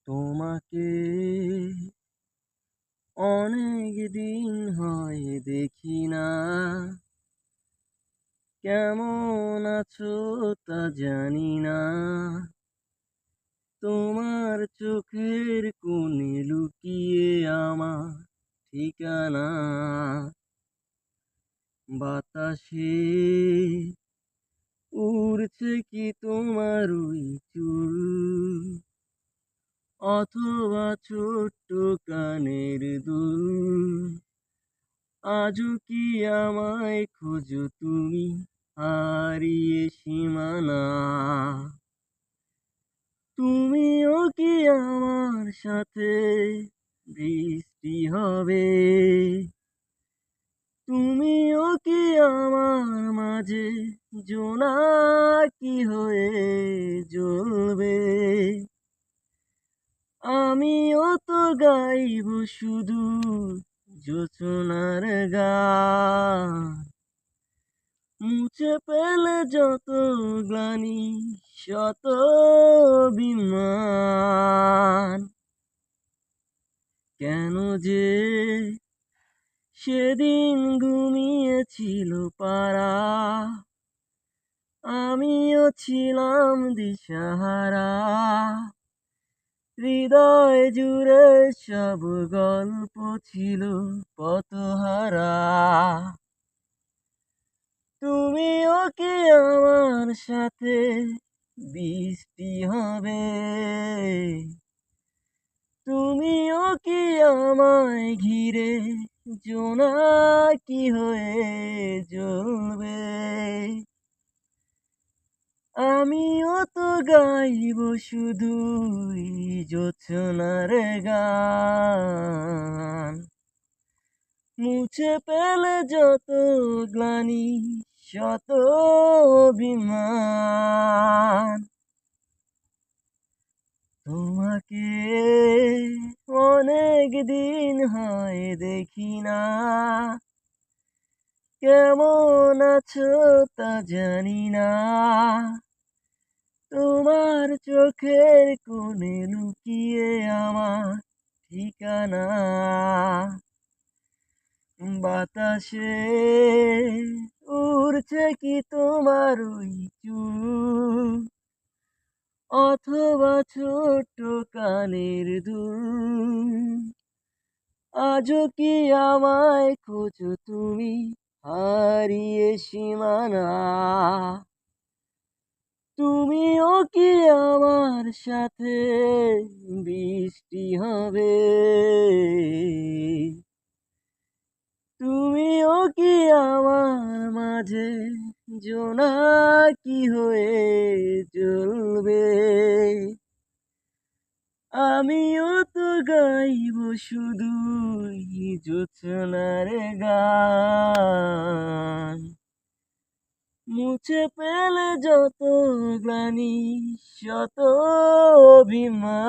তোমাকে অনেক দিন হয় দেখি না, কেমন আছো তা জানি না। তোমার চোখের কোণে লুকিয়ে আমার ঠিকানা। বাতাসে উড়ছে কি তোমার ওই চুল, অথবা ছোট্ট কানের দুল। আজও কি আমায় খোঁজো তুমি, হারিয়ে সীমানা? তুমিও কি আমার সাথে বৃষ্টি হবে? তুমিও কি আমার মাঝে জোনাকি হয়ে জ্বলবে? আমিও তো গাইব শুধু জোছনার গান, মুছে ফেলে যত গ্লানি, শত অভিমান। কেন যে সেদিন ঘুমিয়েছিল পারা, আমিও ছিলাম দিশাহারা। হৃদয় জুড়ে সব গল্প ছিল পথহারা। তুমিও কি আমার সাথে বৃষ্টি হবে? তুমিও কি আমায় ঘিরে জোনাকি হয়ে জ্বলবে? আমিও তো গাইব শুধুই জোছনার গান, মুছে ফেলে যত গ্লানি, শত অভিমান। তোমাকে অনেক দিন হয় দেখি না, কেমন আছো তা জানি না। তোমার চোখের কোণে লুকিয়ে আমার ঠিকানা। বাতাসে উড়ছে কি তোমার ওই চুল, অথবা ছোট্ট কানের দুল। আজও কি আমায় খোঁজো তুমি, হারিয়ে সীমানা? তুমিও কি আমার সাথে বৃষ্টি হবে? তুমিও কি আমার মাঝে জোনাকি হয়ে জ্বলবে? আমিও তো গাইব শুধুই জোছনার গান, মুছে ফেলে যত গ্লানি, শত অভিমান।